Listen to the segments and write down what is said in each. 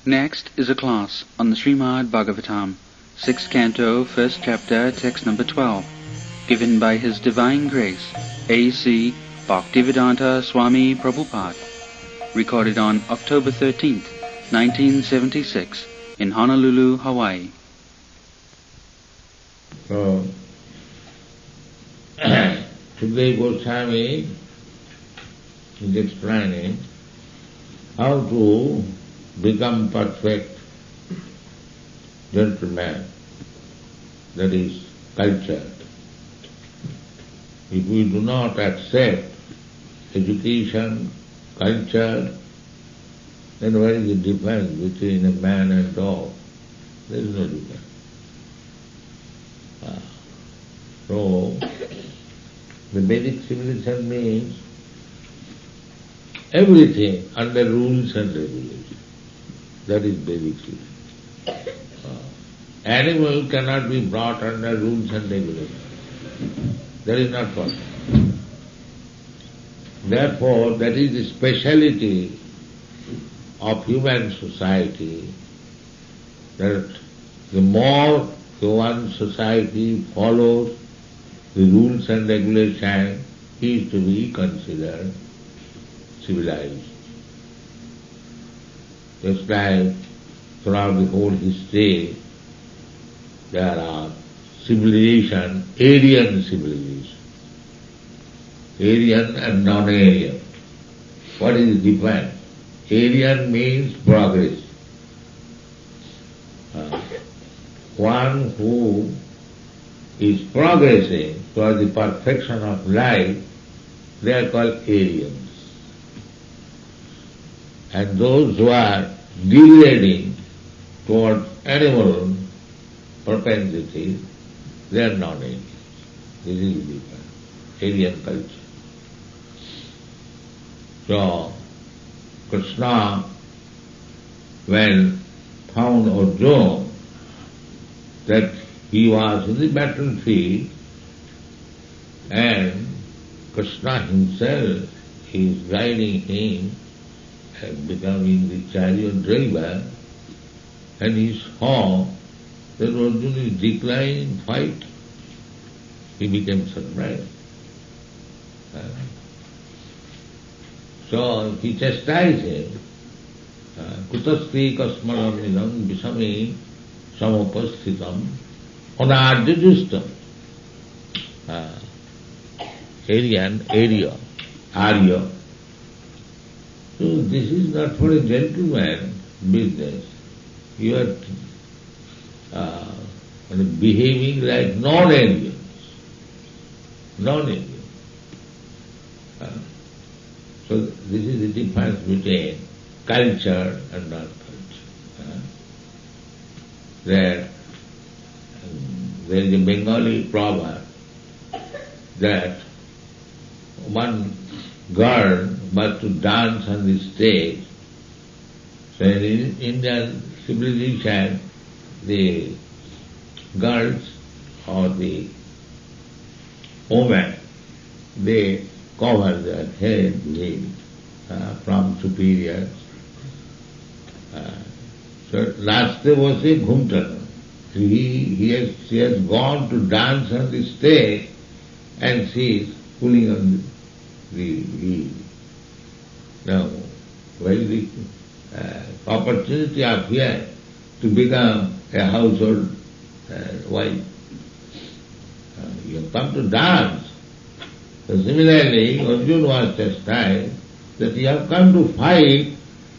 Next is a class on the Srimad Bhagavatam, 6th Canto, 1st Chapter, Text number 12, given by His Divine Grace, A.C. Bhaktivedanta Swami Prabhupada, recorded on October 13th, 1976, in Honolulu, Hawaii. So, today Goswami is explaining how to become perfect gentleman, that is cultured. If we do not accept education, culture, then what is the difference between a man and dog? There is no difference. So, the Vedic civilization means everything under rules and regulations. That is Vedic civilization. Animal cannot be brought under rules and regulations. That is not possible. Therefore, that is the speciality of human society, that the more the one society follows the rules and regulations, he is to be considered civilized. Just like throughout the whole history, there are civilization, Aryan civilization, Aryan and non-Aryan. What is the difference? Aryan means progress. One who is progressing towards the perfection of life, they are called Aryans. And those who are degrading towards animal propensities, they are non-Aryans. This is the difference. Aryan culture. So, Krishna, when found Arjuna, that he was in the battlefield and Krishna himself is guiding him and becoming the chariot driver, and he saw that Arjuna is declining fight. He became surprised. So he chastised him. Kutasti kasmalam nidam visami samopasthitam anarjajustam. Arya. So this is not for a gentleman business. You are behaving like non-Aryans. Non-Aryans. So this is the difference between culture and non-culture. There is a Bengali proverb that one girl was to dance on the stage. So in Indian civilization, the girls or the women, they cover their head from superiors. So last day was a ghumta. She has gone to dance on the stage and she is pulling on the now, where is the opportunity of here to become a household wife? You have come to dance. So similarly, Arjuna was chastised that you have come to fight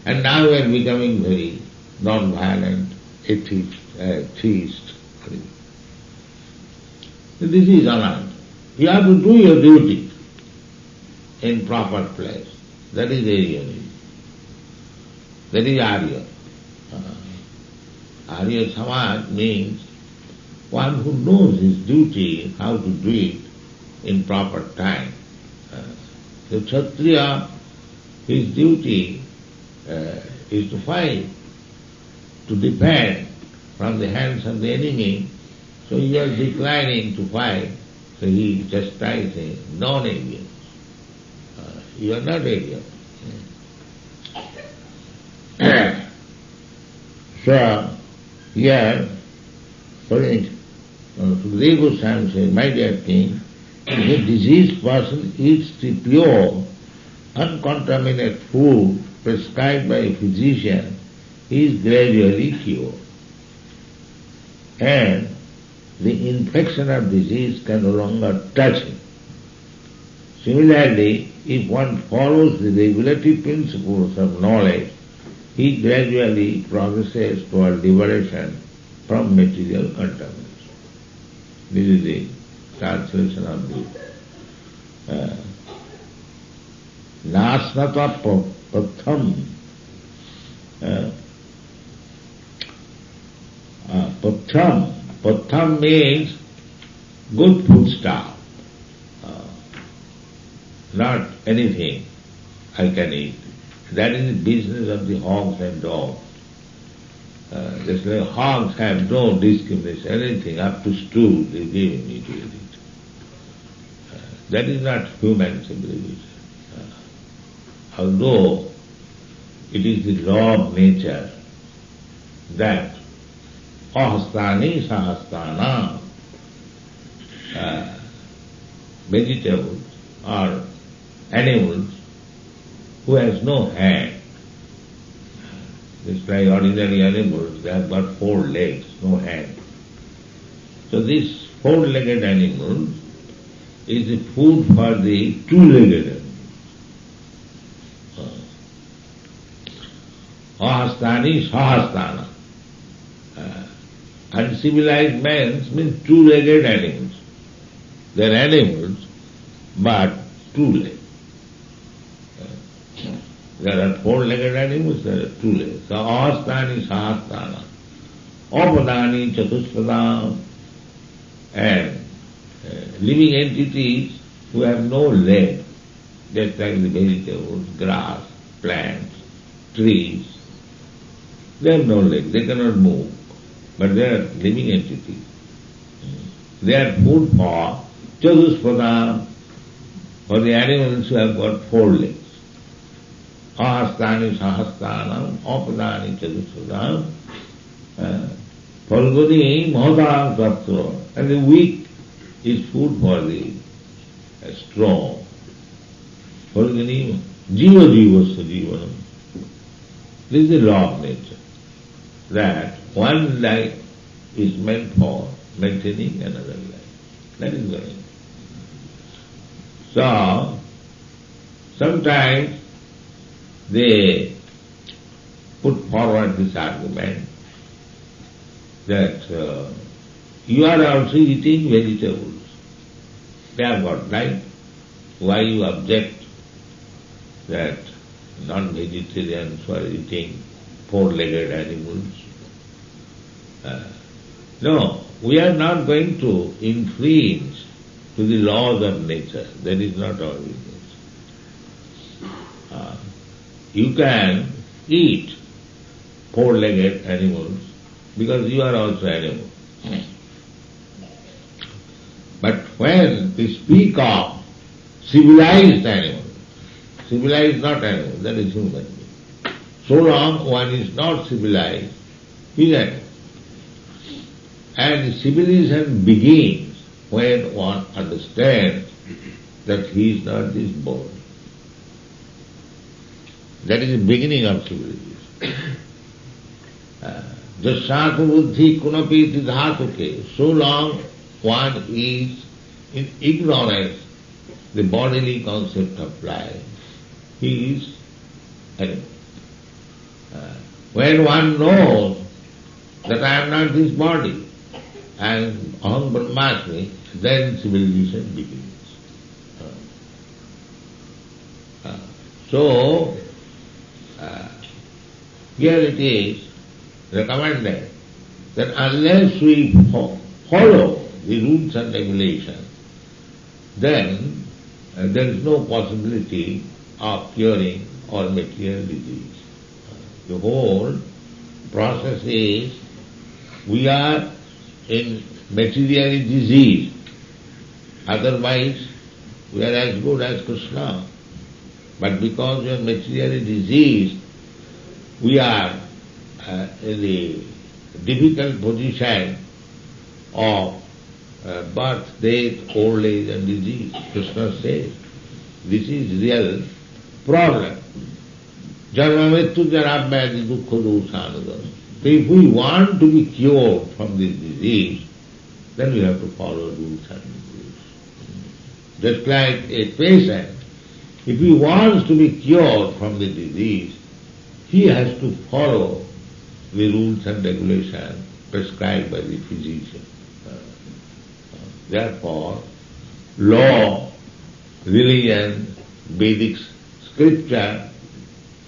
and now you are becoming very non-violent, theist. This is anand. You have to do your duty in proper place. That is Aryanism. That is Arya. Arya Samaj means one who knows his duty, how to do it in proper time. The Kshatriya, his duty is to fight, to defend from the hands of the enemy. So he was declining to fight, so he is chastising non-Aryans. You are not Aryan. So, here, for instance, Sukadeva Goswami says, my dear king, if a diseased person eats the pure, uncontaminated food prescribed by a physician, he is gradually cured. And the infection of disease can no longer touch him. Similarly, if one follows the regulative principles of knowledge, he gradually progresses toward liberation from material contamination. This is the translation of the Nasnata Patham. Patham means good food stuff. Not anything I can eat. That is the business of the hogs and dogs. Just like hogs have no discrimination, anything up to stew they give me to eat. That is not human civilization. Although it is the law of nature that ahastani sahastana vegetables or animals who has no hand. Just like ordinary animals, they have got 4 legs, no hand. So this 4-legged animal is the food for the 2-legged animal. Ahastani sahastana. Uncivilized man means 2-legged animals. They are animals, but 2 legs. There are 4-legged animals, there are 2 legs. So ahastani sahastana. Opadani chatuspadam. And living entities who have no leg, just like the vegetables, grass, plants, trees, they have no leg, they cannot move, but they are living entities. They are food for chatuspadam, for the animals who have got 4 legs. Ahastani sahastanam, opadani chatuspadam, Falguni Mahodam Saptra, and the weak is food for the strong. Falguni Jiva Jivasya Jivanam. This is the law of nature, that one life is meant for maintaining another life. That is very important. So, sometimes they put forward this argument that you are also eating vegetables. They have got life. Why you object that non-vegetarians are eating 4-legged animals? No, we are not going to infringe to the laws of nature. That is not our business. You can eat 4-legged animals because you are also animal. But when we speak of civilized animals, civilized not animal, that is human being. So long one is not civilized, he is animal. And civilization begins when one understands that he is not this body. That is the beginning of civilization. Jasyatma buddhi kunapiti dhatuke. So long one is in ignorance, the bodily concept of life, he is animal. When one knows that I am not this body, and aham brahmasmi, then civilization begins. So, here it is recommended that unless we follow the rules and regulations, then there is no possibility of curing all material disease. The whole process is, we are in materially diseased, otherwise we are as good as Krishna. But because we are materially diseased, we are in the difficult position of birth, death, old age and disease. Krishna says, this is real problem. Janmamittu jarabhyadi dukkha dosanadam. So if we want to be cured from this disease, then we have to follow rules and regulations. Just like a patient, if he wants to be cured from the disease, he has to follow the rules and regulations prescribed by the physician. Therefore, law, religion, Vedic Scripture,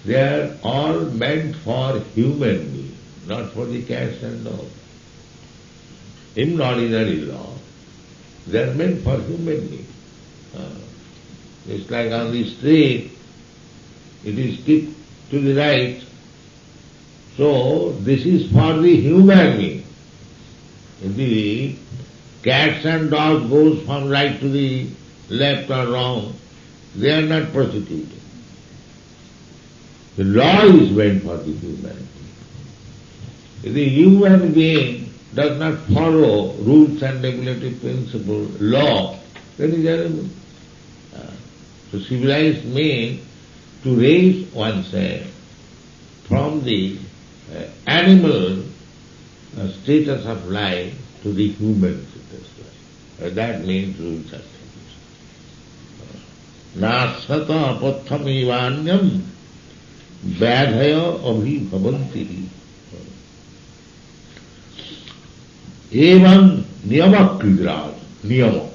they are all meant for human beings, not for the cats and dogs. In ordinary law, they are meant for human beings. It's like on the street, it is kept to the right. So this is for the human being. If the cats and dogs goes from right to the left or wrong, they are not prosecuted. The law is meant for the human being. If the human being does not follow rules and regulatory principles, law, then he is animal. So civilized means to raise oneself from the animal status of life to the human status of life. That means rules and regulations. Nasata apathamivanyam vadhaya abhibhavanti. Evam niyama kridraj. Niyama.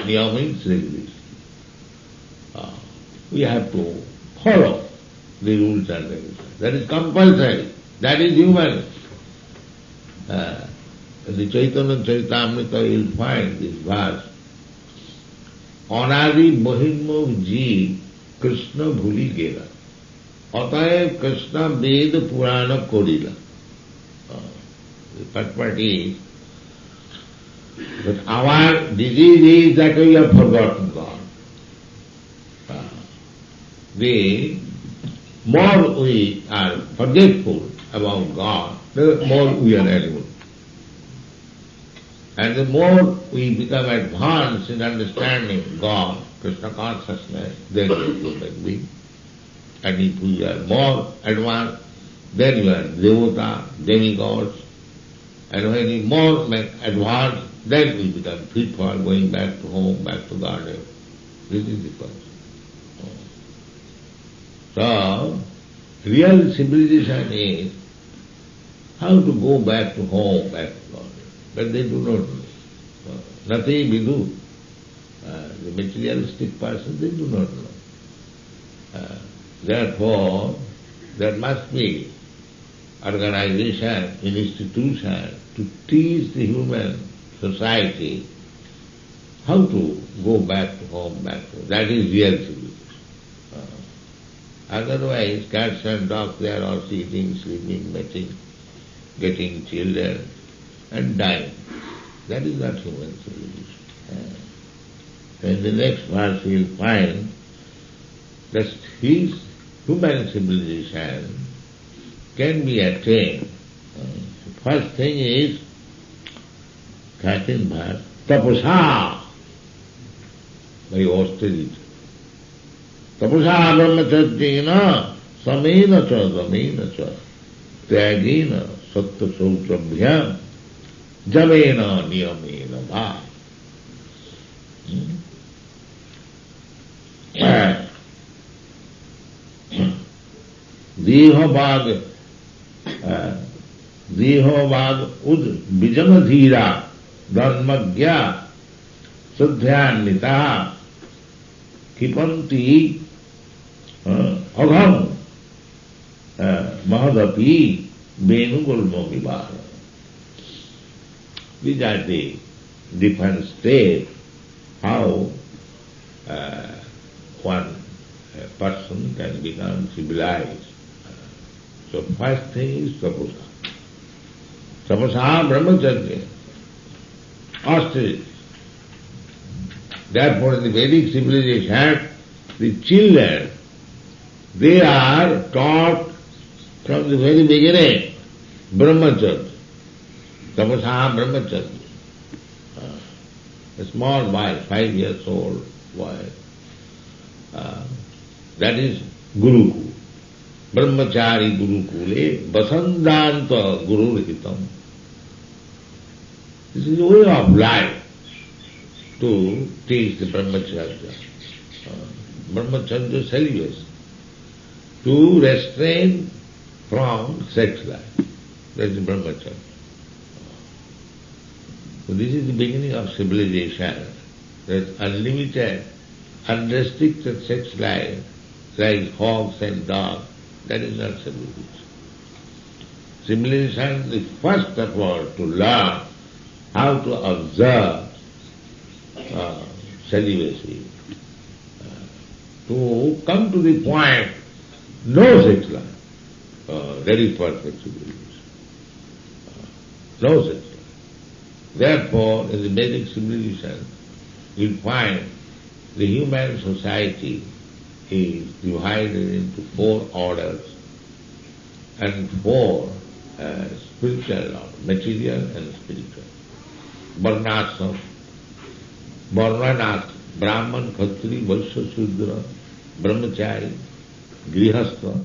Niyama means regulation. We have to follow the rules and regulations. That is compulsory. That is human. In the Chaitanya Charitamrita you will find this verse. Anadi Mohimmo Jeev Krishna Bhuli Gela. Ataev Krishna Veda Purana Korila. The first part is that our disease is that we have forgotten God. The more we are forgetful about God, the more we are animal. And the more we become advanced in understanding God, Krishna consciousness, then we are human being. And if we are more advanced, then we are devata, demigods. And when we more advanced, then we become fit for going back to home, back to garden. This is the point. So, real civilization is how to go back to home, back to God. But they do not know. Nothing we do. The materialistic person, they do not know. Therefore, there must be organization, an institution to teach the human society how to go back to home, back to that is real civilization. Otherwise, cats and dogs, they are all eating, sleeping, mating, getting children, and dying. That is not human civilization. In the next verse we will find that his human civilization can be attained. First thing is, second verse, tapasa, by austerity. Tapasa brahmacharjena samena cha damena cha tyagena sattva sautrabhyam jamena niyamena va. Dehabad ud vijamadhira dharmagya suddhyanita kipanti agham mahadapi venugulmo vibhara. These are the different states how one person can become civilized. So first thing is tapasa. Tapasa brahmacharya, austerity. Therefore in the Vedic civilization, the children, they are taught from the very beginning brahmacharya, tapasa brahmacharya. A small boy, 5 years old boy, that is Gurukul. Brahmachari Gurukule, Vasandanta Guru Hitam. This is the way of life to teach the brahmacharya. Brahmacharya celibacy. To restrain from sex life. That is brahmacharya. So this is the beginning of civilization. That unlimited, unrestricted sex life, like hogs and dogs, that is not civilization. Civilization is the first effort to learn how to observe celibacy, to come to the point, no sex life, that is perfect civilization. No sex life. Therefore, in the Vedic civilization, you find the human society is divided into 4 orders and 4 spiritual orders, material and spiritual. Varnashram, Brahman, Khatri, Vaishya, Shudra, Brahmachari, Grihastha,